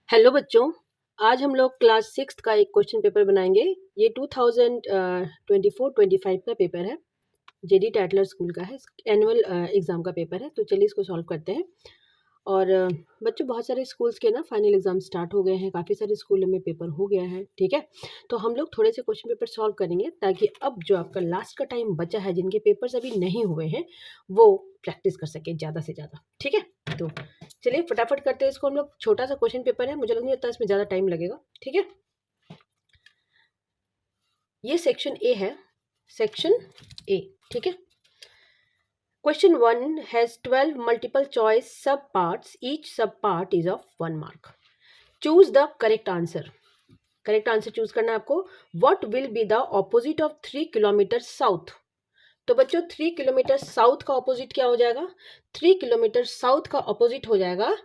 Hello बच्चों, आज हम लोग क्लास सिक्स्थ का एक क्वेश्चन पेपर बनाएंगे। ये 2024-25 का पेपर है। जेडी टैटलर स्कूल का है, एनुअल एग्ज़ाम का पेपर है। तो चलिए इसको सॉल्व करते हैं। और बच्चों, बहुत सारे स्कूल्स के ना फाइनल एग्ज़ाम स्टार्ट हो गए हैं, काफ़ी सारे स्कूलों में पेपर हो गया है, ठीक है। तो हम लोग थोड़े से क्वेश्चन पेपर सॉल्व करेंगे ताकि अब जो आपका लास्ट का टाइम बचा है, जिनके पेपर्स अभी नहीं हुए हैं, वो प्रैक्टिस कर सके ज़्यादा से ज़्यादा, ठीक है। तो चलिए फटाफट करते हैं इसको हम लोग। छोटा सा क्वेश्चन पेपर है, मुझे नहीं लगता इसमें ज़्यादा टाइम लगेगा, ठीक है। ये सेक्शन ए है, सेक्शन ए, ठीक है। Question 1 has 12 multiple choice sub-parts. Each sub-part is of 1 mark. Choose the correct answer. Correct answer choose करना है आपको। What will be the opposite of 3 kilometre south? तो बच्चों 3 किलोमीटर साउथ का opposite क्या हो जाएगा? 3 किलोमीटर साउथ का ऑपोजिट हो जाएगा,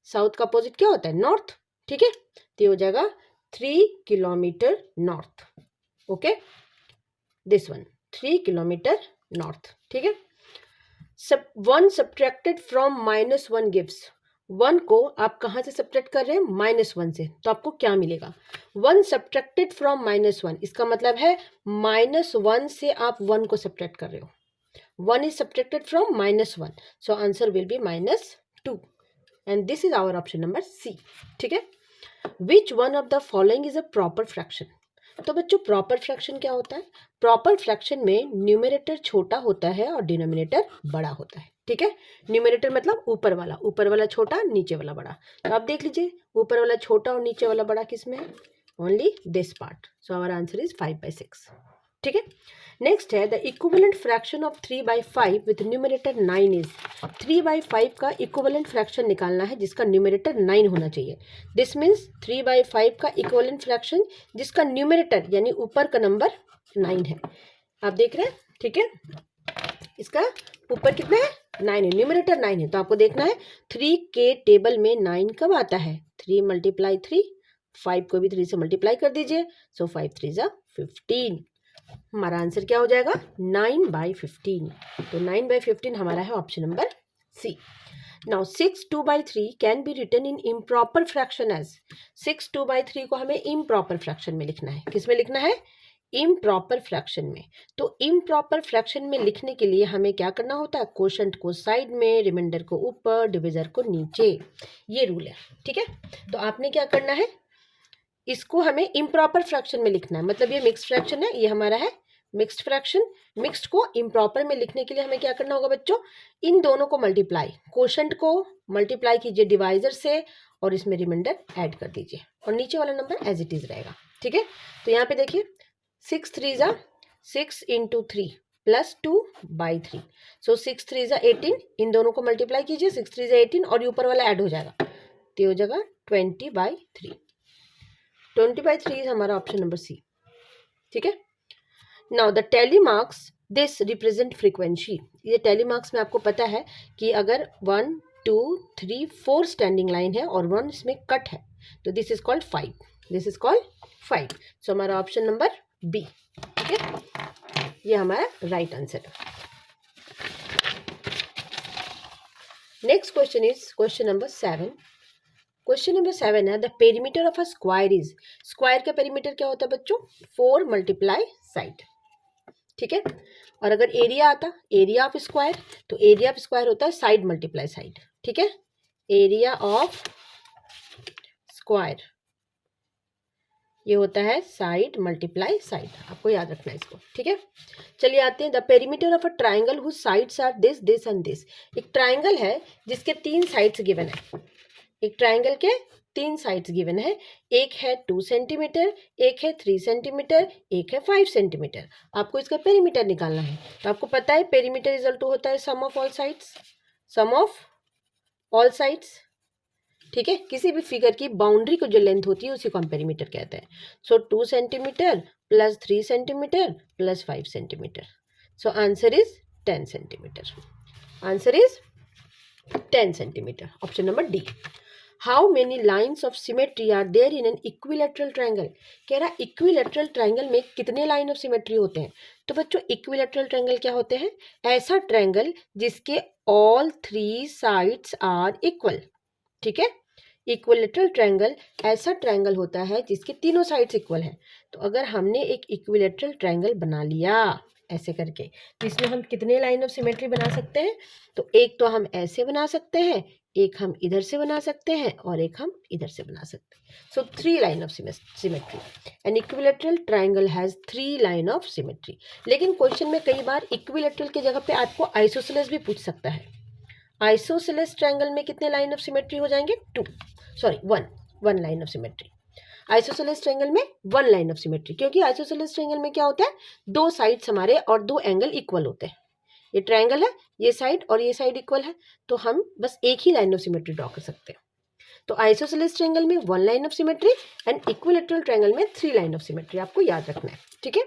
साउथ का ऑपोजिट क्या होता है? नॉर्थ, ठीक है। तो ये हो जाएगा 3 kilometre north. Okay, this one 3 kilometre north, ठीक है। One subtracted from -1 gives. 1 को आप कहाँ से सब्ट्रैक्ट कर रहे हैं? -1 से। तो आपको क्या मिलेगा? 1 सब्ट्रैक्टेड फ्रॉम -1, इसका मतलब है -1 से आप 1 को सब्ट्रैक्ट कर रहे हो। 1 is subtracted from -1, so answer will be -2, and this is our option number C, ठीक है। Which one of the following is a proper fraction? तो बच्चों प्रॉपर फ्रैक्शन क्या होता है? प्रॉपर फ्रैक्शन में न्यूमरेटर छोटा होता है और डिनोमिनेटर बड़ा होता है, ठीक है। न्यूमरेटर मतलब ऊपर वाला छोटा, नीचे वाला बड़ा। तो आप देख लीजिए ऊपर वाला छोटा और नीचे वाला बड़ा किस में है? Only this part. So our answer is 5/6, ठीक है। नेक्स्ट है the equivalent fraction of 3/5 with numerator 9 इज। 3/5 का इक्विवेलेंट फ्रैक्शन निकालना है जिसका न्यूमरेटर 9 होना चाहिए। दिस मीन्स 3/5 का इक्विवेलेंट फ्रैक्शन जिसका न्यूमरेटर यानी ऊपर का नंबर 9 है। आप देख रहे हैं, ठीक है। इसका ऊपर कितना है? 9 है, न्यूमरेटर 9 है। तो आपको देखना है 3 के टेबल में 9 कब आता है? 3 × 3, 5 को भी 3 से मल्टीप्लाई कर दीजिए। सो 5 3 = 15। हमारा आंसर क्या हो जाएगा? 9/15। तो 9/15 हमारा है option number C. Now 6 2/3 can be written in improper fraction as. 6 2/3 को हमें इम्प्रॉपर फ्रैक्शन में लिखना है। किस में लिखना है? इम्प्रॉपर फ्रैक्शन में। तो इम्प्रॉपर फ्रैक्शन में लिखने के लिए हमें क्या करना होता है? कोशेंट को साइड में, रिमाइंडर को ऊपर, डिविजर को नीचे। ये रूल है, ठीक है। तो आपने क्या करना है? इसको हमें इम्प्रॉपर फ्रैक्शन में लिखना है। मतलब ये मिक्स्ड फ्रैक्शन है, ये हमारा है मिक्स्ड फ्रैक्शन। मिक्स्ड को इम्प्रॉपर में लिखने के लिए हमें क्या करना होगा बच्चों? इन दोनों को मल्टीप्लाई, कोशेंट को मल्टीप्लाई कीजिए डिवाइजर से और इसमें रिमाइंडर ऐड कर दीजिए और नीचे वाला नंबर एज इट इज रहेगा, ठीक है। तो यहाँ पे देखिए 6 3 = 6 × 3 + 2/3। सो 6 3 = 18। इन दोनों को मल्टीप्लाई कीजिए, 6 3 = 18 और ऊपर वाला ऐड हो जाएगा, तो हो जाएगा 20/3। 20/3 हमारा ऑप्शन नंबर सी, ठीक है। Now the tally marks this represent frequency. ये टैली मार्क्स में आपको पता है कि अगर 1 2 3 4 स्टैंडिंग लाइन है और 1 इसमें कट है तो this is called 5। This is called 5। सो हमारा ऑप्शन नंबर बी, ठीक है। ये हमारा राइट आंसर है। Next question is question number 7। Question number 7 है the perimeter of a square is. Square का पेरीमीटर क्या होता है बच्चों? 4 × साइड, ठीक है। और अगर एरिया आता, एरिया ऑफ स्क्वायर, तो एरिया ऑफ स्क्वायर होता है साइड × साइड, ठीक है। एरिया ऑफ स्क्वायर ये होता है साइड × साइड, आपको याद रखना है इसको, ठीक है। चलिए आते हैं the perimeter of a triangle whose sides are this this and this. एक ट्राइंगल है जिसके 3 साइड्स गिवन है। एक ट्राइंगल के 3 साइड्स गिवन है। एक है 2 सेंटीमीटर, एक है 3 सेंटीमीटर, एक है 5 सेंटीमीटर। आपको इसका पेरीमीटर निकालना है। तो आपको पता है पेरीमीटर इक्वल टू होता है sum of all sides, sum of all sides, ठीक है। किसी भी फिगर की बाउंड्री को जो लेंथ होती है उसी को हम पेरीमीटर कहते हैं। So 2 centimetre + 3 centimetre + 5 centimetre. So answer is 10 centimetre. Answer is 10 centimetre, option number D. How many lines of symmetry are there in an equilateral triangle. कह रहा इक्विलेटरल ट्राइंगल में कितने लाइन ऑफ सिमेट्री होते हैं? तो बच्चों इक्विलेटरल ट्राइंगल क्या होते हैं? ऐसा ट्राइंगल जिसके ऑल 3 साइड्स आर इक्वल, ठीक है। इक्विलेटरल ट्रायंगल ऐसा ट्रायंगल होता है जिसके तीनों साइड्स इक्वल हैं। तो अगर हमने एक इक्विलेटरल ट्रायंगल बना लिया ऐसे करके, तो इसमें हम कितने लाइन ऑफ सिमेट्री बना सकते हैं? तो एक तो हम ऐसे बना सकते हैं, एक हम इधर से बना सकते हैं और एक हम इधर से बना सकते हैं। सो 3 line of symmetry. An equilateral triangle has 3 line of symmetry. लेकिन क्वेश्चन में कई बार इक्विलेटरल की जगह पे आपको आइसोसेलेस भी पूछ सकता है। आइसोसेलेस ट्रायंगल में कितने लाइन ऑफ सिमेट्री हो जाएंगे? 1 line of symmetry. Isosceles triangle में 1 लाइन ऑफ सिमेट्री, क्योंकि आइसोसेलेस ट्रायंगल में क्या होता है, 2 साइड्स हमारे और 2 एंगल इक्वल होते हैं। ये ट्रायंगल है, ये साइड और ये साइड इक्वल है, तो हम बस एक ही लाइन ऑफ सिमेट्री ड्रॉ कर सकते हैं। तो आइसोसेलेस ट्रायंगल में 1 line of symmetry and equilateral triangle में 3 लाइन ऑफ सिमेट्री, आपको याद रखना है, ठीक है।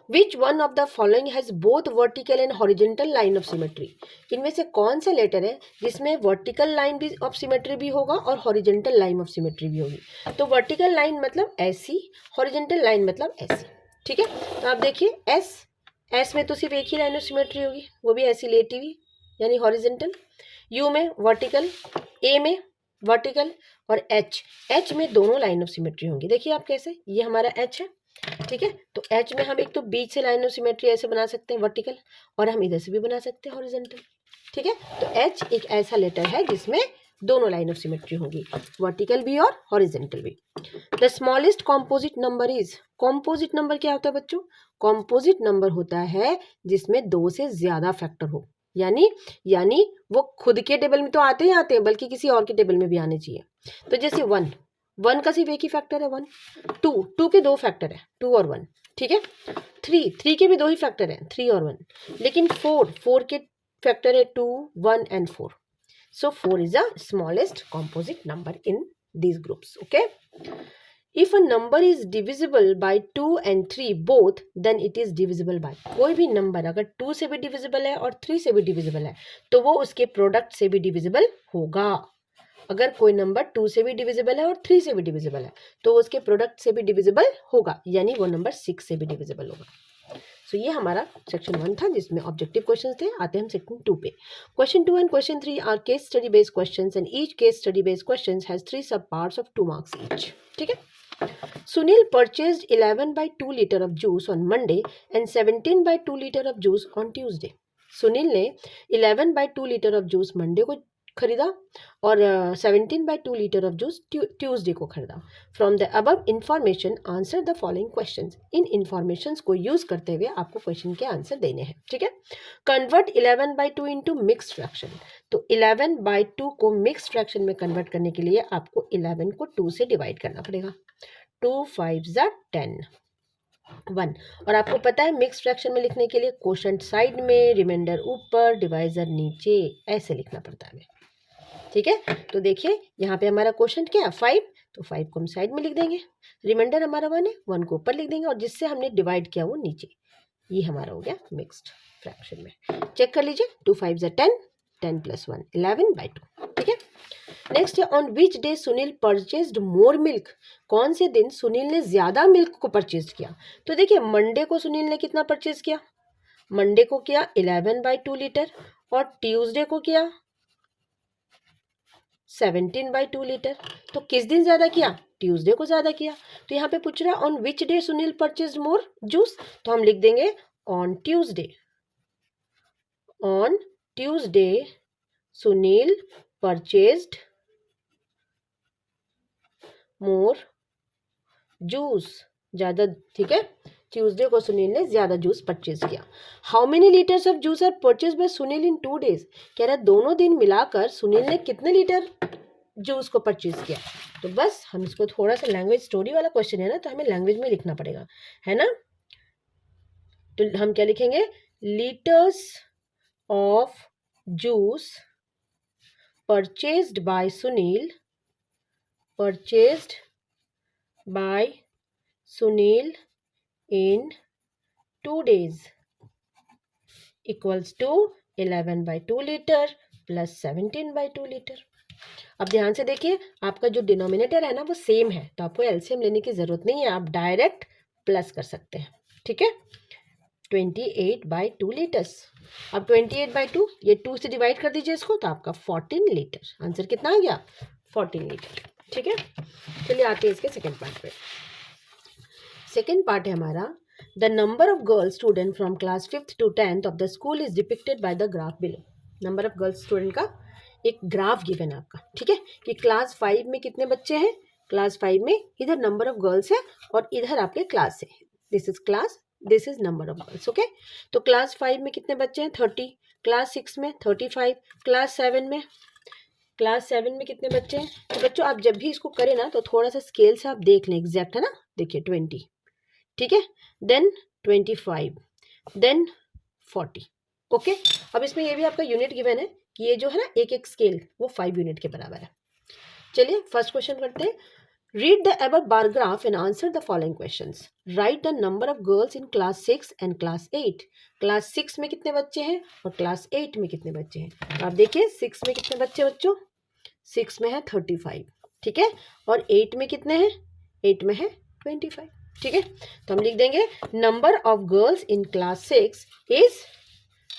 Which one of the following has both vertical and horizontal line of symmetry? इनमें से कौन सा लेटर है जिसमें वर्टिकल लाइन भी ऑफ सिमेट्री भी होगा और हॉरिजेंटल लाइन ऑफ सिमेट्री भी होगी? तो वर्टिकल लाइन मतलब ऐसी, हॉरिजेंटल लाइन मतलब ऐसी, ठीक है। तो आप देखिए एस में तो सिर्फ एक ही लाइन ऑफ सिमेट्री होगी, वो भी ऐसी लेटी हुई, यानी हॉरिजेंटल। यू में वर्टिकल, ए में वर्टिकल और एच में दोनों लाइन ऑफ सिमेट्री होंगी। देखिए आप कैसे, ये हमारा एच है, ठीक है। तो एच में हम एक तो बीच से लाइन ऑफ सिमेट्री ऐसे बना सकते हैं वर्टिकल, और हम इधर से भी बना सकते हैं हॉरिजॉन्टल, ठीक है। तो एच एक ऐसा लेटर है जिसमें दोनों लाइन ऑफ सिमेट्री होंगी, वर्टिकल भी और हॉरिजॉन्टल भी। The smallest composite number is, composite number क्या होता है बच्चों? कॉम्पोजिट नंबर होता है जिसमें 2 से ज्यादा फैक्टर हो, यानी वो खुद के टेबल में तो आते ही आते हैं, बल्कि किसी और के टेबल में भी आने चाहिए। तो जैसे 1 का सिर्फ एक ही फैक्टर है 1, 2 के 2 फैक्टर है 2 और 1, ठीक है। 3 के भी 2 ही फैक्टर है 3 और 1, लेकिन 4 के फैक्टर है 2, 1 and 4। So 4 is the smallest composite number in these groups, okay? If a number is divisible by 2 and 3 both, then it is divisible by, कोई भी नंबर अगर 2 से भी डिविजिबल है और 3 से भी डिविजिबल है तो वो उसके प्रोडक्ट से भी डिविजिबल होगा। अगर कोई नंबर 2 से भी डिविजिबल है और 3 से भी डिविजिबल है तो उसके प्रोडक्ट से भी डिविजिबल होगा, यानी वो नंबर 6 से भी डिविजिबल होगा। सो ये हमारा सेक्शन 1 था जिसमें ऑब्जेक्टिव क्वेश्चन थे। आते हैं हम सेक्शन 2 पे। Question 2 and question 3 are case study based questions and each case study based questions has 3 sub parts of 2 marks each, ठीक है। Sunil purchased 11/2 liter of juice on Monday and 17/2 liter of juice on Tuesday. Sunil ने 11/2 litre of juice Monday को खरीदा और 17/2 litre of juice Tuesday को खरीदा। From the above information answer the following questions. In informations को use करते हुए आपको क्वेश्चन के आंसर देने हैं, ठीक है। Convert 11/2 into mixed fraction. तो 11/2 को मिक्स्ड फ्रैक्शन में कन्वर्ट करने के लिए आपको 11 को 2 से डिवाइड करना पड़ेगा। 2 5 10 1। और आपको पता है मिक्स फ्रैक्शन में लिखने के लिए कोशेंट साइड में, रिमाइंडर ऊपर, डिवाइजर नीचे, ऐसे लिखना पड़ता है, ठीक है। तो देखिए यहाँ पे हमारा कोशेंट क्या है 5, तो 5 को हम साइड में लिख देंगे, रिमाइंडर हमारा 1 है, 1 को ऊपर लिख देंगे और जिससे हमने डिवाइड किया वो नीचे। ये हमारा हो गया मिक्स्ड फ्रैक्शन में। चेक कर लीजिए 2 5 10, 10 + 1 11/2, ठीक है। नेक्स्ट है on which day Sunil purchased more milk. कौन से दिन सुनील ने ज्यादा मिल्क को परचेज किया? तो देखिए मंडे को सुनील ने कितना परचेज किया? मंडे को किया 11/2 लीटर और ट्यूसडे को किया 17/2 लीटर। तो किस दिन ज्यादा किया? ट्यूसडे को ज्यादा किया। तो यहाँ पे पूछ रहा है on which day Sunil purchased more juice, तो हम लिख देंगे on Tuesday. On Tuesday Sunil purchased more juice, ज्यादा, ठीक है। ट्यूसडे को सुनील ने ज्यादा जूस परचेज किया। How many litres of juice are purchase by Sunil in 2 days। कह रहा है दोनों दिन मिलाकर सुनील ने कितने लीटर जूस को परचेज किया। तो बस हम इसको थोड़ा सा लैंग्वेज स्टोरी वाला क्वेश्चन है ना, तो हमें लैंग्वेज में लिखना पड़ेगा, है ना। तो हम क्या लिखेंगे? Litres of juice purchased bye Sunil, purchased by Sunil in 2 days equals to 11/2 liter plus 17/2 liter। अब ध्यान से देखिए आपका जो डिनोमिनेटर है ना वो सेम है, तो आपको एलसीएम लेने की जरूरत नहीं है, आप डायरेक्ट प्लस कर सकते हैं, ठीक है। 28/2 लीटर्स। अब 28/2 ये 2 से डिवाइड कर दीजिए इसको, तो आपका 14 लीटर। आंसर कितना आ गया? 14 लीटर। ठीक है, चलिए आते हैं इसके सेकेंड पार्ट पे। सेकेंड पार्ट है हमारा, the number of girl student from class 5th to 10th of the school is depicted by the graph below. Number of girls student का एक ग्राफ गिवन है आपका, ठीक है, कि क्लास 5 में कितने बच्चे हैं, क्लास 5 में इधर नंबर ऑफ गर्ल्स है और इधर आपके क्लास है, this is class, this is number of girls. Okay, तो क्लास 5 में कितने बच्चे हैं? 30, क्लास 6 में 35, क्लास 7 में कितने बच्चे हैं? तो बच्चों आप जब भी इसको करें ना तो थोड़ा सा स्केल से आप देख लें, एग्जैक्ट है ना, देखिए 20, ठीक है, देन 25, देन 40। ओके, अब इसमें ये भी आपका यूनिट गिवन है कि ये जो है ना एक एक स्केल वो 5 यूनिट के बराबर है। चलिए फर्स्ट क्वेश्चन करते हैं। Read the above bar graph and answer the following questions. Right the number of girls in class 6 and class 8। Class 6 में कितने बच्चे हैं और क्लास 8 में कितने बच्चे हैं? तो आप देखिए 6 में कितने बच्चे बच्चों? 6 में है 35, ठीक है, और 8 में कितने हैं? 8 में है 25, ठीक है। तो हम लिख देंगे number of girls in class 6 is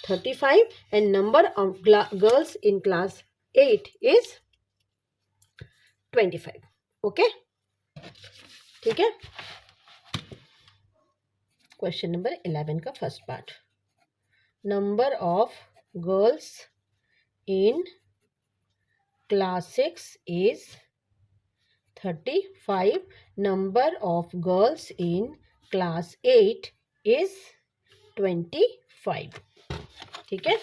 35 and number of girls in class 8 is 25। Okay, ठीक है। क्वेश्चन नंबर 11 का first part, number of girls in class 6 is 35, number of girls in class 8 is 25, ठीक है।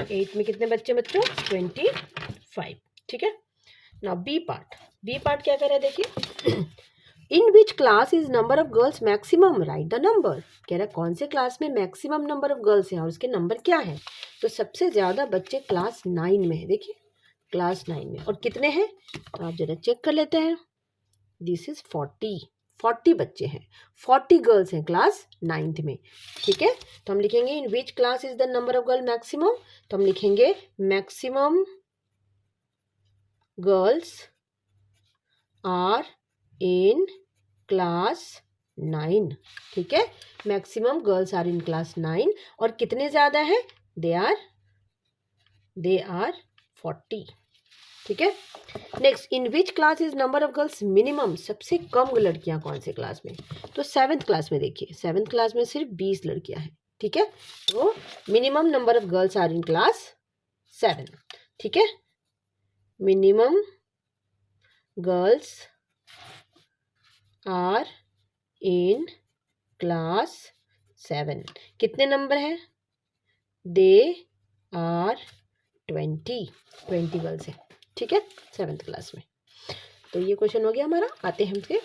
8 में कितने बच्चे बच्चों? 25, ठीक है। नाउ बी पार्ट क्या कर रहा है देखिए, in which class is number of girls maximum, right the number. कह रहा है कौन से क्लास में मैक्सिमम नंबर ऑफ गर्ल्स हैं और उसके नंबर क्या है? तो सबसे ज्यादा बच्चे क्लास 9 में है, देखिए क्लास 9 में, और कितने हैं तो आप जरा चेक कर लेते हैं, दिस इज 40 बच्चे हैं, 40 गर्ल्स हैं क्लास 9th में, ठीक है। तो हम लिखेंगे in which class is the number of girl maximum, तो हम लिखेंगे maximum girls are in class 9, ठीक है, maximum girls are in class 9, और कितने ज्यादा है? दे आर 40, ठीक है। Next, in which class is number of girls minimum, सबसे कम लड़कियां कौन से क्लास में? तो 7th क्लास में, देखिए 7th क्लास में सिर्फ 20 लड़कियां हैं, ठीक है। तो minimum number of girls are in class 7, ठीक है, minimum girls are in class 7, कितने नंबर है? दे आर 20 गर्ल्स है, ठीक है, 7th क्लास में। तो ये क्वेश्चन हो गया हमारा। आते हैं हमसे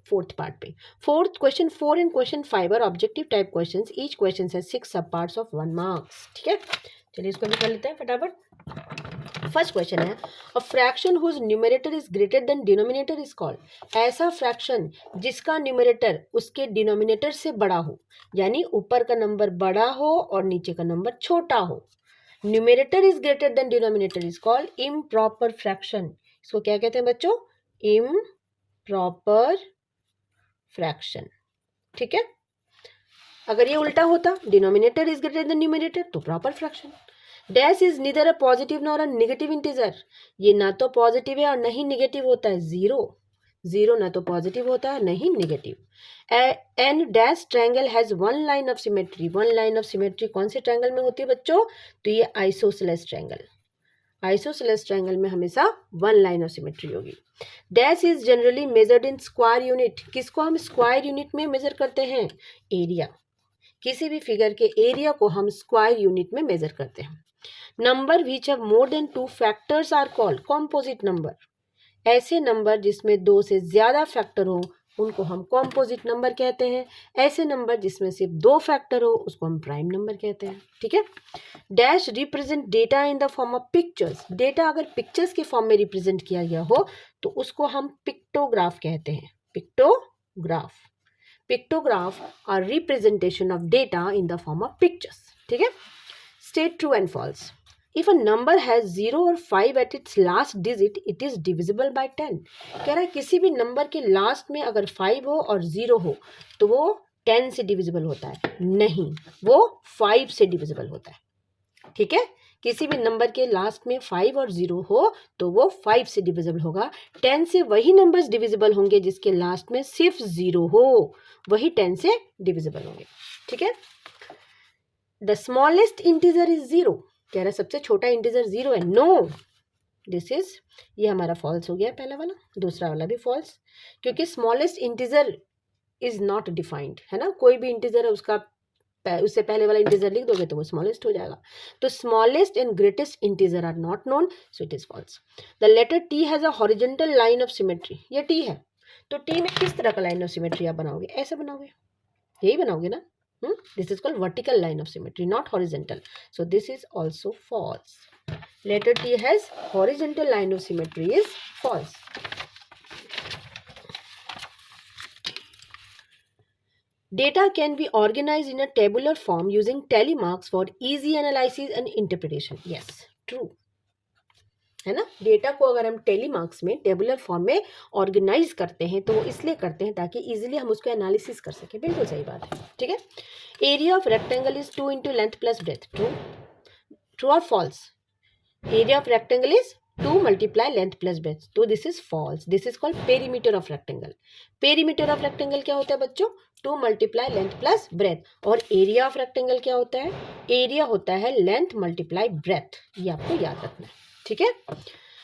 फोर्थ पार्ट पे। Fourth question 4 and question 5 are objective type questions, each question has 6 sub parts of 1 marks, ठीक है। चलिए इसको भी कर लेते हैं फटाफट। फर्स्ट क्वेश्चन है, a fraction whose numerator is greater than denominator is called. ऐसा फ्रैक्शन जिसका न्यूमरेटर उसके डिनोमिनेटर से बड़ा हो, यानी ऊपर का नंबर बड़ा हो और नीचे का नंबर छोटा हो। Numerator is greater than denominator is called improper fraction. इसको क्या कहते हैं बच्चों? इम्प्रॉपर फ्रैक्शन, ठीक है। अगर ये उल्टा होता, denominator is greater than numerator, तो proper fraction. Dash is neither a positive nor a negative integer, ये ना तो पॉजिटिव है और नहीं नेगेटिव होता है। जीरो ना तो पॉजिटिव होता है नहीं negative. An dash triangle has 1 line of symmetry, 1 line of symmetry कौन से ट्रायंगल में होती है बच्चों? तो ये आइसोसेलेस ट्रायंगल, आइसोसेलेस ट्रायंगल में हमेशा 1 लाइन ऑफ सिमेट्री होगी। Dash is generally measured in square unit, किसको हम स्क्वायर यूनिट में मेजर करते हैं? एरिया, किसी भी फिगर के एरिया को हम स्क्वायर यूनिट में मेजर करते हैं। Number which have more than 2 factors are called composite number, ऐसे नंबर जिसमें 2 से ज्यादा फैक्टर हो उनको हम कॉम्पोजिट नंबर कहते हैं। ऐसे नंबर जिसमें सिर्फ 2 फैक्टर हो उसको हम प्राइम नंबर कहते हैं, ठीक है। Dash represent data in the form of pictures, data अगर पिक्चर्स के फॉर्म में रिप्रेजेंट किया गया हो तो उसको हम पिक्टोग्राफ कहते हैं, pictograph. Pictograph are representation of data in the form of pictures, ठीक है। State true and false. If a number has 0 or 5 at its last digit, it is divisible by 10। कह रहा है किसी भी नंबर के लास्ट में अगर 5 हो और 0 हो तो वो 10 से डिविजिबल होता है, नहीं, वो 5 से डिविजिबल होता है। ठीक है, किसी भी नंबर के लास्ट में 5 और 0 हो तो वो 5 से डिविजिबल होगा। 10 से वही नंबर्स डिविजिबल होंगे जिसके लास्ट में सिर्फ 0 हो, वही 10 से डिविजिबल होंगे। ठीक है, द स्मॉलेस्ट इंटीजर इज 0, कह रहा सबसे छोटा इंटीजर 0 है। नो, दिस इज, ये हमारा फॉल्स हो गया पहला वाला, दूसरा वाला भी फॉल्स, क्योंकि smallest integer is not defined, है ना, कोई भी इंटीजर है उसका उससे पहले वाला इंटीजर लिख दोगे तो वो स्मॉलेस्ट हो जाएगा। तो smallest and greatest integer are not known, so it is false. The letter T has a horizontal line of symmetry, ये टी है तो टी में किस तरह का लाइन ऑफ सिमेट्री आप बनाओगे, ऐसे बनाओगे, यही बनाओगे ना। This is called vertical line of symmetry, not horizontal, so this is also false. Letter T has horizontal line of symmetry is false. Data can be organized in a tabular form using tally marks for easy analysis and interpretation. Yes, true. है ना, data को अगर हम tele marks में tabular form में organise करते हैं तो वो इसलिए करते हैं ताकि इजीली हम उसको एनालिसिस कर सकें। बिल्कुल सही बात है। ठीक है, area of rectangle is 2 into length plus breadth, true, true और false. Area of rectangle is 2 multiply length plus breadth, तो this is false. This is called perimeter of rectangle. Perimeter of rectangle क्या होता है बच्चों, 2 multiply length plus breadth. और area of rectangle क्या होता है, एरिया होता है लेंथ मल्टीप्लाई ब्रेथ, ये आपको याद रखना है। ठीक है,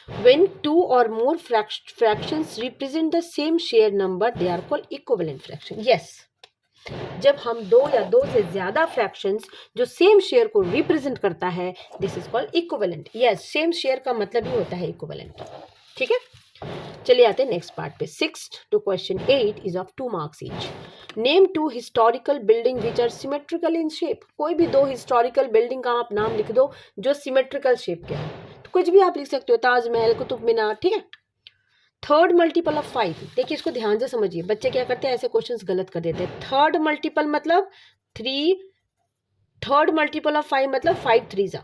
when 2 or more fractions represent the same shared number they are called equivalent fraction. yes, जब हम दो या दो से ज्यादा फ्रैक्शंस जो सेम शेयर को रिप्रेजेंट करता है, this is called equivalent. Yes, same share का मतलब ही होता है इक्विवेलेंट। ठीक है, चलिए आते हैं नेक्स्ट पार्ट पे। 6th to question 8 is of 2 marks each. Name 2 historical building which are symmetrical in shape. कोई भी 2 historical building का आप नाम लिख दो जो symmetrical shape के हैं, तो कुछ भी आप लिख सकते हो, ताजमहल, कुतुब मीनार। ठीक है, थर्ड मल्टीपल ऑफ 5, देखिए इसको ध्यान से समझिए, बच्चे क्या करते हैं ऐसे क्वेश्चंस गलत कर देते हैं। थर्ड मल्टीपल मतलब 3, थर्ड मल्टीपल ऑफ 5 मतलब 5 3 जा।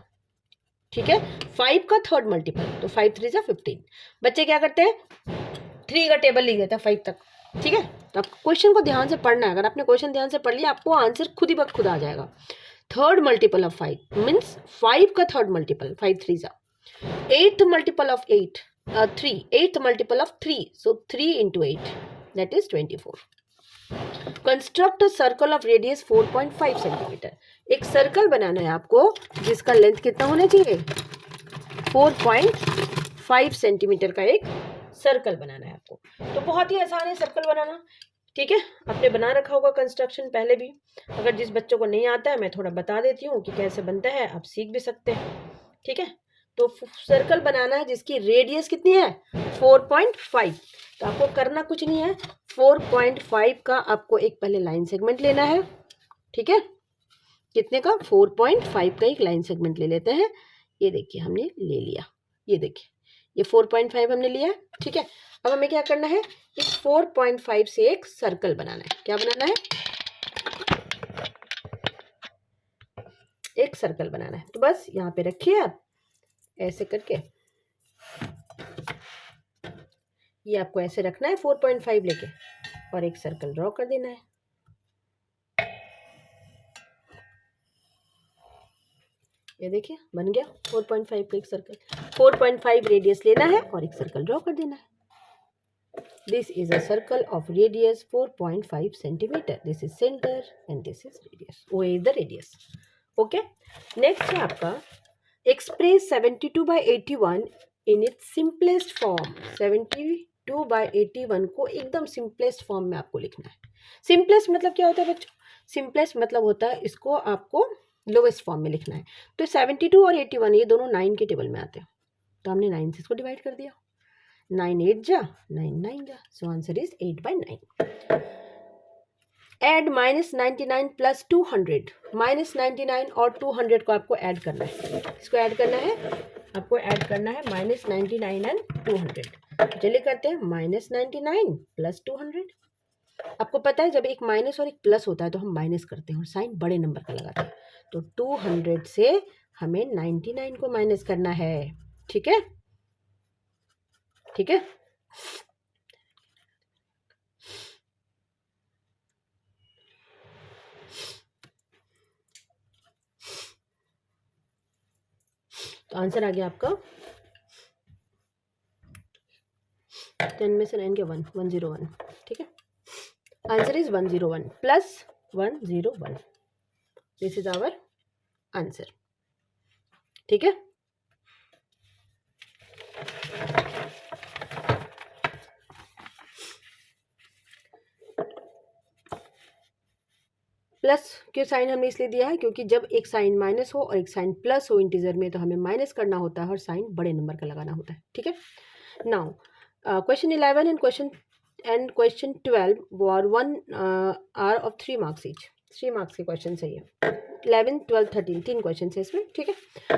ठीक है, 5 का थर्ड मल्टीपल तो 5 3 जा 15। बच्चे क्या करते हैं 3 का टेबल लिख देता है 5 तक। ठीक है, तो आप क्वेश्चन को ध्यान से पढ़ना है, अगर आपने क्वेश्चन ध्यान से पढ़ लिया आपको आंसर खुद ही खुद आ जाएगा। थर्ड मल्टीपल ऑफ 5 मीन्स 5 का थर्ड मल्टीपल 5 3 जा। 8th multiple of 8, 3, 8th multiple of 3, so 3 into 8, that is 24. Construct a circle of radius 4.5 centimeter. एक सर्कल बनाना है आपको जिसका लेंथ कितना होना चाहिए, 4.5 सेंटीमीटर का एक सर्कल बनाना है आपको। तो बहुत ही आसान है सर्कल बनाना। ठीक है, आपने बना रखा होगा कंस्ट्रक्शन पहले भी, अगर जिस बच्चों को नहीं आता है मैं थोड़ा बता देती हूँ कि कैसे बनता है, आप सीख भी सकते हैं। ठीक है, तो सर्कल बनाना है जिसकी रेडियस कितनी है 4.5, तो आपको करना कुछ नहीं है, 4.5 का आपको एक पहले लाइन सेगमेंट लेना है। ठीक है, कितने का 4.5 का एक लाइन सेगमेंट ले लेते हैं। ये देखिए हमने ले लिया, ये देखिए ये 4.5 हमने लिया है। ठीक है, अब हमें क्या करना है, इस 4.5 से एक सर्कल बनाना है। क्या बनाना है, एक सर्कल बनाना है। तो बस यहाँ पे रखिए आप ऐसे करके, ये आपको ऐसे रखना है 4.5 लेके और एक सर्कल ड्रॉ कर देना है। ये देखिए बन गया 4.5 का एक सर्कल। 4.5 रेडियस लेना है और एक सर्कल ड्रॉ कर देना है। This is a circle of radius 4.5 centimetre. This is centre and this is radius, वो is the radius. Okay, next है आपका express 72/81 in its simplest form. 72/81 को एकदम सिंपलेस्ट फॉर्म में आपको लिखना है। सिंपलेस्ट मतलब क्या होता है बच्चों, सिंपलेस्ट मतलब होता है इसको आपको लोवेस्ट फॉर्म में लिखना है। तो 72 और 81 ये दोनों 9 के टेबल में आते हैं, तो हमने 9 से इसको डिवाइड कर दिया। 9 8 जा 9 9 जा, so answer is 8/9। Add -99 plus 200, -99 और 200 को आपको ऐड करना है। इसको ऐड करना है, आपको ऐड करना है -99 एंड 200। चलिए करते हैं, -99 प्लस 200। आपको पता है जब एक माइनस और एक प्लस होता है तो हम माइनस करते हैं और साइन बड़े नंबर का लगाते हैं। तो 200 से हमें 99 को माइनस करना है। ठीक है, ठीक है, तो आंसर आ गया आपका 10 में से 9 के 1, 101। ठीक है, answer is 101 plus 101। This is our answer. ठीक है, प्लस क्यों साइन हमने इसलिए दिया है क्योंकि जब एक साइन माइनस हो और एक साइन प्लस हो इंटीजर में तो हमें माइनस करना होता है और साइन बड़े नंबर का लगाना होता है। ठीक है, now question 11 and question 12 were 1 are of 3 marks each. 3 marks के क्वेश्चन सही है। 11, 12, 13 तीन क्वेश्चन है इसमें। ठीक है,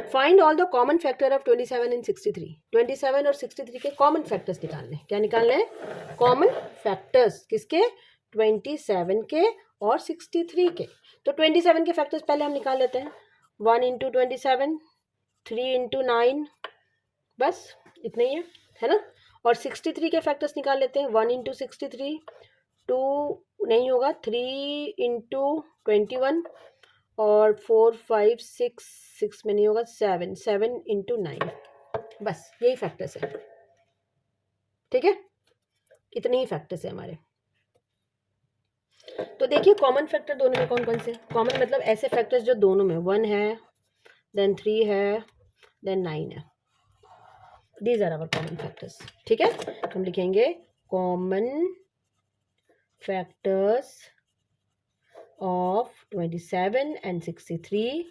find all the common factor of 27 and 63। 27 और 63 के कॉमन फैक्टर्स निकालने। क्या निकालने हैं? Common factors. किसके? 27 के और 63 के। तो 27 के फैक्टर्स पहले हम निकाल लेते हैं। 1 इंटू 27, 3 इंटू 9, बस इतना ही है ना। और 63 के फैक्टर्स निकाल लेते हैं। 1 इंटू 63, 2 नहीं होगा, 3 इंटू 21 और 4, 5, 6 में नहीं होगा, 7 इंटू 9, बस यही फैक्टर्स है। ठीक है, इतने ही फैक्टर्स है हमारे। तो देखिए कॉमन फैक्टर दोनों में कौन कौन से? कॉमन मतलब ऐसे फैक्टर्स जो दोनों में 1 है, देन 3 है, देन 9 है। These are our common factors. ठीक है, हम लिखेंगे common factors of 27 and 63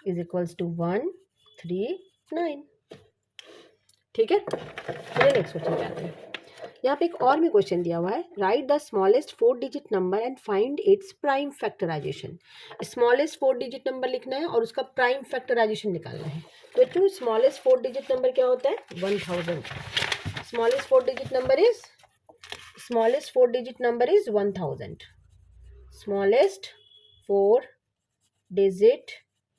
is equals to 1, 3, 9। ठीक है, चलिए नेक्स्ट क्वेश्चन पे आते हैं। यहाँ पे एक और भी क्वेश्चन दिया हुआ है, write the smallest 4 digit number and find its prime factorisation. Smallest 4 digit number लिखना है और उसका प्राइम फैक्टराइजेशन निकालना है। तो इतना स्मॉलेस्ट 4 डिजिट नंबर क्या होता है? 1000। Smallest 4 digit number is 1000। Smallest 4 digit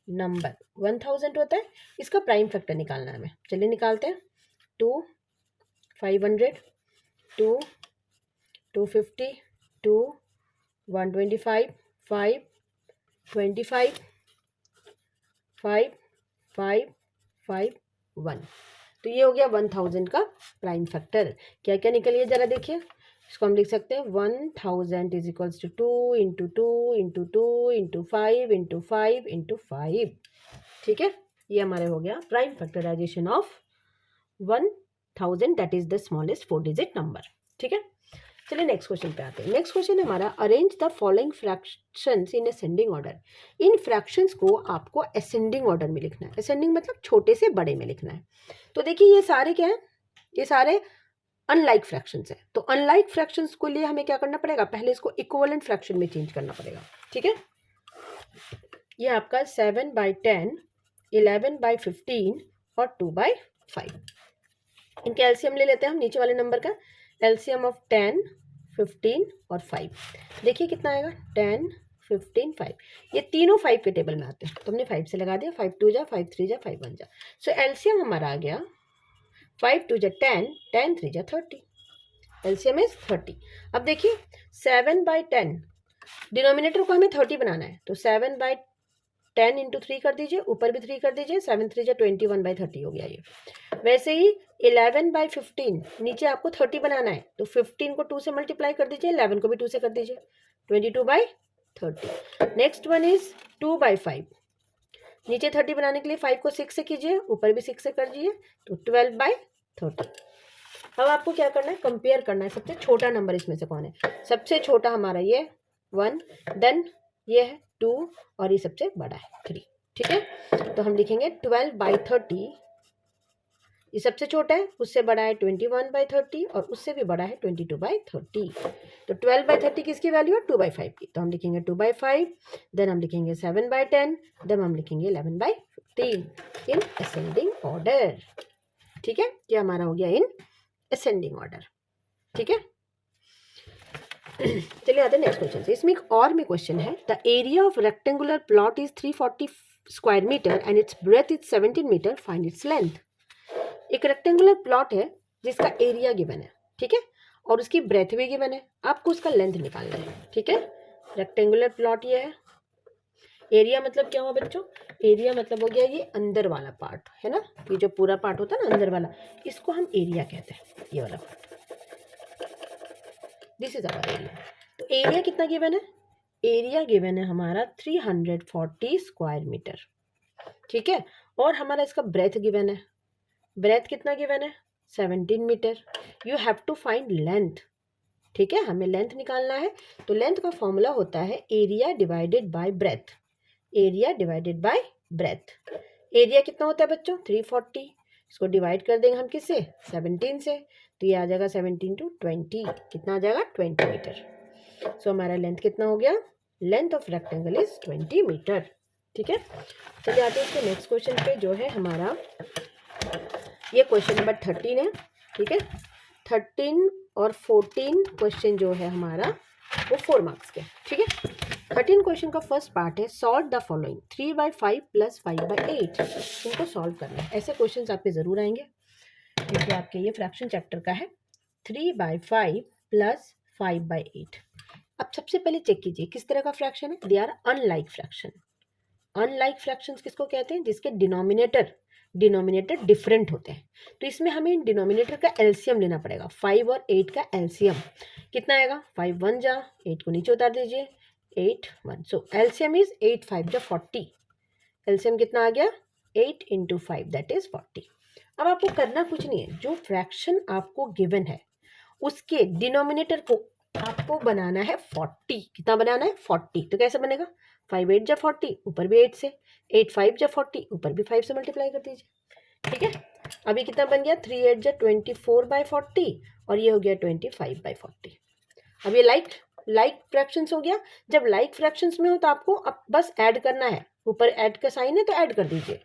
number 1000 होता है। इसका प्राइम फैक्टर निकालना है हमें। चलिए निकालते हैं। 2, 500, 2, 250, 2, 125, 5, 25, 5, 5, 5, 1। तो ये हो गया 1000 का प्राइम फैक्टर। क्या क्या निकलिए जरा देखिए। इसको हम लिख सकते हैं 1000 is equals to 2 into 2 into 2 into 5 into 5 into 5। ठीक है, ये हमारे हो गया prime factorisation of 1000, that is the smallest 4 digit number. ठीक है, चलिए नेक्स्ट क्वेश्चन पे आते हैं। नेक्स्ट क्वेश्चन हमारा, arrange the following fractions in ascending order. इन फ्रैक्शंस को आपको असेंडिंग ऑर्डर में लिखना है। असेंडिंग मतलब छोटे से बड़े में लिखना है। तो देखिए ये सारे क्या है? ये सारे अनलाइक फ्रैक्शंस है। तो अनलाइक फ्रैक्शंस को लिए हमें क्या करना पड़ेगा? पहले इसको इक्विवेलेंट फ्रैक्शन में चेंज करना पड़ेगा। ठीक है, ये आपका 7/10, 11/15 और 2/5। इनके एलसीएम ले लेते हैं हम। नीचे वाले नंबर का एलसीएम ऑफ 10, 15 और 5। देखिए कितना आएगा? 10, 15, 5। ये तीनों 5 के टेबल में आते हैं तो हमने 5 से लगा दिया। 5 2 जा, 5 3 जा, 5 1 जा। सो एलसीएम हमारा आ गया 5 2 जा 10, 10 3 जा 30। LCM is 30। अब देखिए 7/10, डिनोमिनेटर को हमें 30 बनाना है। तो 7/10 इंटू 3 कर दीजिए, ऊपर भी 3 कर दीजिए। 7 3 जा 21/30 हो गया ये। वैसे ही 11/15, नीचे आपको 30 बनाना है तो 15 को 2 से मल्टीप्लाई कर दीजिए, 11 को भी 2 से कर दीजिए, 22/30। Next one is 2/5। नीचे 30 बनाने के लिए 5 को 6 से कीजिए, ऊपर भी 6 से कर दीजिए, तो 12/30। अब आपको क्या करना है? कंपेयर करना है सबसे छोटा नंबर इसमें से कौन है। सबसे छोटा हमारा ये 1, देन ये है 2 और ये सबसे बड़ा है 3। ठीक है, तो हम लिखेंगे 12/30। ये सबसे छोटा है, उससे बड़ा है 21/30 और उससे भी बड़ा है 22/30। तो 12/30 किसकी वैल्यू है? 2/5 की। तो हम लिखेंगे 2/5, देन हम लिखेंगे 7/10, देन हम लिखेंगे 11/15 इन असेंडिंग ऑर्डर। ठीक है, ये हमारा हो गया इन असेंडिंग ऑर्डर। ठीक है, चलिए आते हैं नेक्स्ट क्वेश्चन से। इसमें एक और भी क्वेश्चन है, the area of rectangular plot is 340 square metre and its breadth is 17 metre, find its length. एक रेक्टेंगुलर प्लॉट है जिसका एरिया गिवन है, ठीक है, और उसकी ब्रेथ भी गिवन है। आपको उसका लेंथ निकालना है। ठीक है, रेक्टेंगुलर प्लॉट ये है, एरिया मतलब क्या हुआ बच्चों? एरिया मतलब हो गया ये अंदर वाला पार्ट है ना, ये जो पूरा पार्ट होता है ना अंदर वाला, इसको हम एरिया कहते हैं, ये वाला part. This is our area. तो एरिया कितना गिवन है? एरिया गिवन है हमारा 340 स्क्वायर मीटर, ठीक है। और हमारा इसका ब्रेथ गिवन है, ब्रेथ कितना गिवन है? 17 metre. You have to find length, ठीक है, हमें लेंथ निकालना है। तो लेंथ का फॉर्मूला होता है area divided by breath, area divided by breath. Area कितना होता है बच्चों? 340। इसको डिवाइड कर देंगे हम किससे? 17 से। तो ये आ जाएगा 17 टू 20, कितना आ जाएगा? 20 मीटर। सो हमारा लेंथ कितना हो गया? Length of rectangle is 20 metre, ठीक है। चलिए आते हैं इसके नेक्स्ट क्वेश्चन पे, जो है हमारा ये क्वेश्चन नंबर 13 है, ठीक है। 13 और 14 क्वेश्चन जो है हमारा वो 4 मार्क्स के, ठीक है। 13 क्वेश्चन का फर्स्ट पार्ट है सॉल्व द फॉलोइंग 3/5 प्लस 5/8। इनको सॉल्व करना है। ऐसे क्वेश्चंस आपके जरूर आएंगे क्योंकि आपके ये फ्रैक्शन चैप्टर का है। 3/5 प्लस 5/8। अब सबसे पहले चेक कीजिए किस तरह का फ्रैक्शन है। They are unlike fraction. Unlike fractions किसको कहते हैं? जिसके डिनोमिनेटर डिफरेंट होते हैं। तो इसमें हमें डिनोमिनेटर का एलसीएम लेना पड़ेगा। 5 और 8 का एलसीएम कितना आएगा? 5 1 जा, 8 को नीचे उतार दीजिए, 8 1। सो एलसीएम इज 8 5 जा 40। एलसीएम कितना आ गया? 8 इंटू 5 दैट इज 40। अब आपको करना कुछ नहीं है, जो फ्रैक्शन आपको गिवन है उसके डिनोमिनेटर को आपको बनाना है 40। कितना बनाना है? 40। तो कैसे बनेगा? 5 8 जा 40, ऊपर भी 8 से, 8 5 जा 40, ऊपर भी 5 से मल्टीप्लाई कर दीजिए, ठीक है। अभी कितना बन गया? 3 8 जा 24/40 और ये हो गया 25/40। अब ये लाइक फ्रैक्शंस हो गया। जब लाइक फ्रैक्शंस में हो तो आपको अब बस ऐड करना है, ऊपर ऐड का साइन है तो ऐड कर दीजिए।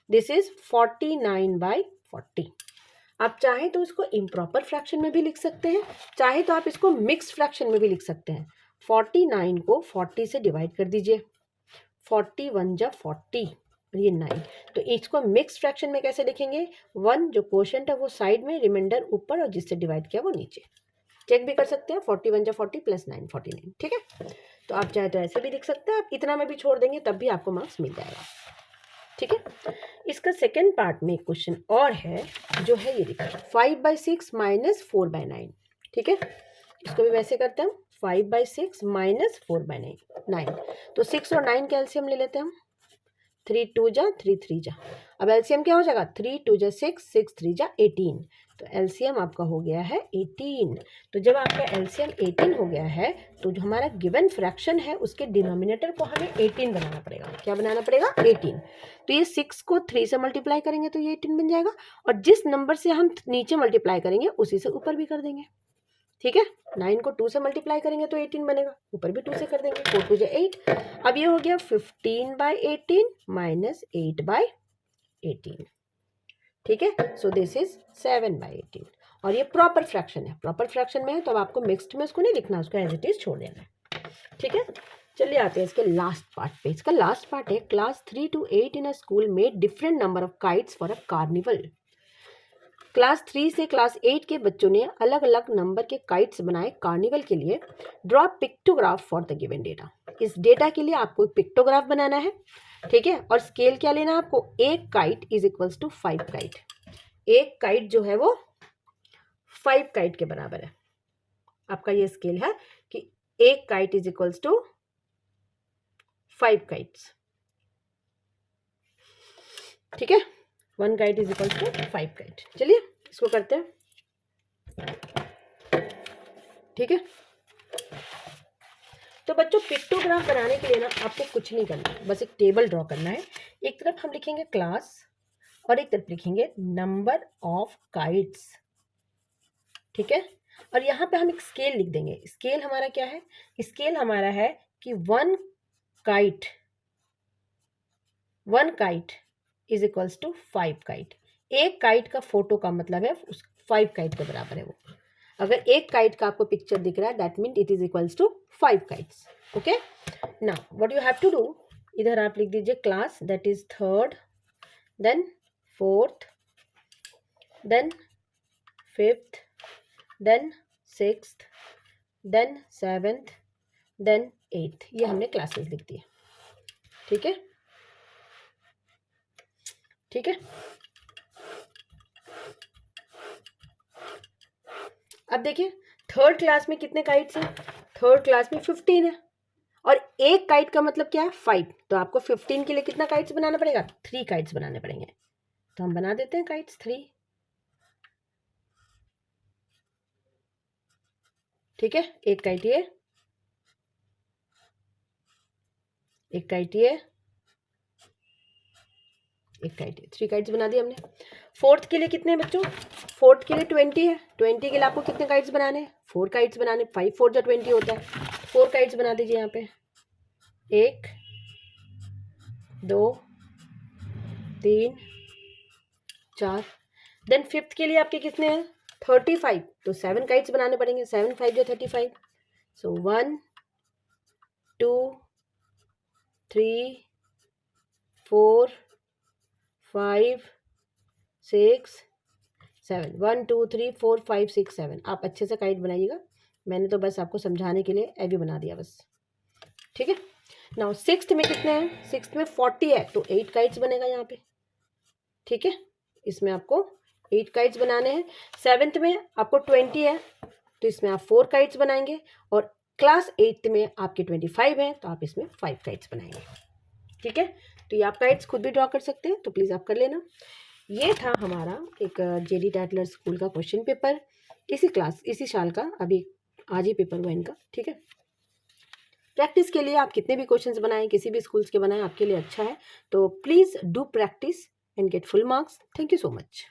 This is 49/40। आप चाहें तो इसको इम्प्रॉपर फ्रैक्शन में भी लिख सकते हैं, चाहे तो आप इसको मिक्स फ्रैक्शन में भी लिख सकते हैं। 49 को 40 से डिवाइड कर दीजिए, 40 1 जा 40 और ये 9। तो इसको मिक्स फ्रैक्शन में कैसे लिखेंगे? 1 जो क्वोशंट है वो साइड में, रिमाइंडर ऊपर, और जिससे डिवाइड किया वो नीचे। चेक भी कर सकते हैं, 40 1 जा 40 प्लस 9 49, ठीक है। तो आप चाहे तो ऐसे भी लिख सकते हैं, आप इतना में भी छोड़ देंगे तब भी आपको मार्क्स मिल जाएगा, ठीक है। इसका सेकेंड पार्ट में क्वेश्चन और है, जो है ये देखिए 5/6 माइनस 4/9, ठीक है। इसको भी वैसे करते हैं हम, 5/6 माइनस 4/9। तो 6 और 9 का एलसीएम ले लेते हैं हम। 3 2 जा 3 3 जा। अब एलसीएम क्या हो जाएगा? 3 2 जा 6, 6 3 जा 18। तो एलसीएम आपका हो गया है 18। तो जब आपका एलसीएम 18 हो गया है तो जो हमारा गिवन फ्रैक्शन है उसके डिनोमिनेटर को हमें 18 बनाना पड़ेगा। क्या बनाना पड़ेगा? 18। तो ये 6 को 3 से मल्टीप्लाई करेंगे तो ये 18 बन जाएगा, और जिस नंबर से हम नीचे मल्टीप्लाई करेंगे उसी से ऊपर भी कर देंगे, ठीक है। 9 को 2 से मल्टीप्लाई करेंगे तो 18 बनेगा, ऊपर भी 2 से कर देंगे, 4 2 8। अब ये हो गया 15/18 माइनस 8/18, ठीक है। सो दिस इज 7/18। और ये प्रॉपर फ्रैक्शन है, प्रॉपर फ्रैक्शन में है तो अब आपको मिक्स्ड में उसको नहीं लिखना, उसको एज इट इज छोड़ देना है, ठीक है। चलिए आते हैं इसके लास्ट पार्ट पे। इसका लास्ट पार्ट है class 3 to 8 in a school made different number of kites for a carnival. Class 3 से क्लास 8 के बच्चों ने अलग अलग नंबर के काइट्स बनाए कार्निवल के लिए। Draw pictograph for the given data. इस डेटा के लिए आपको पिक्टोग्राफ बनाना है, ठीक है। और स्केल क्या लेना है आपको? एक kite is equals to 5 kite. एक काइट जो है वो 5 काइट के बराबर है। आपका ये स्केल है कि एक kite is equals to 5 kites, ठीक है। 1 kite is equals to 5 kite. चलिए इसको करते हैं, ठीक है। तो बच्चों पिक्टोग्राफ बनाने के लिए ना आपको कुछ नहीं करना है, बस एक टेबल ड्रॉ करना है। एक तरफ हम लिखेंगे क्लास और एक तरफ लिखेंगे नंबर ऑफ काइट्स, ठीक है। और यहाँ पे हम एक स्केल लिख देंगे। स्केल हमारा क्या है? स्केल हमारा है कि 1 kite is equals to 5 kite. एक काइट का फोटो का मतलब है उस 5 काइट के बराबर है वो। अगर एक काइट का आपको पिक्चर दिख रहा है that mean it is equals to 5 kites, okay. Now what you have to do, इधर आप लिख दीजिए class that is 3rd, then 4th, then 5th, then 6th, then 7th, then 8th। ये हमने क्लासेस लिख दिए, ठीक है, ठीक है। अब देखिए थर्ड क्लास में कितने काइट्स हैं? थर्ड क्लास में 15 है, और एक काइट का मतलब क्या है? 5। तो आपको 15 के लिए कितना काइट्स बनाना पड़ेगा? 3 काइट्स बनाने पड़ेंगे। तो हम बना देते हैं काइट्स 3। ठीक है, एक काइट ये, एक काइट ये, एक काइट ये, 3 काइट्स बना दिए हमने। फोर्थ के लिए कितने हैं बच्चों? फोर्थ के लिए 20 है। 20 के लिए आपको कितने काइट्स बनाने हैं? 4 काइट्स बनाने। 5 4 जो 20 होता है। 4 काइट्स बना दीजिए यहाँ पे। 1 2 3 4। देन फिफ्थ के लिए आपके कितने हैं? 35। तो 7 काइट्स बनाने पड़ेंगे। 7 5 जो 35। सो 1 2 3 4 5 6 7। 1 2 3 4 5 6 7। आप अच्छे से काइट बनाइएगा, मैंने तो बस आपको समझाने के लिए ए भी बना दिया बस। ठीक है, नाउ सिक्स्थ में कितने हैं? सिक्स्थ में 40 है, तो 8 काइट्स बनेगा यहाँ पे। ठीक है, इसमें आपको 8 काइट्स बनाने हैं। सेवेंथ में आपको 20 है, तो इसमें आप 4 काइट्स बनाएंगे, और क्लास 8th में आपके 25 हैं, तो आप इसमें 5 काइट्स बनाएंगे। ठीक है, तो ये आप काइट्स खुद भी ड्रॉ कर सकते हैं, तो प्लीज़ आप कर लेना। ये था हमारा एक जेडी टैटलर स्कूल का क्वेश्चन पेपर, इसी साल का, अभी आज ही पेपर हुआ इनका। ठीक है, प्रैक्टिस के लिए आप कितने भी क्वेश्चंस बनाएं, किसी भी स्कूल्स के बनाएं, आपके लिए अच्छा है। तो please do practice and get full marks. Thank you so much.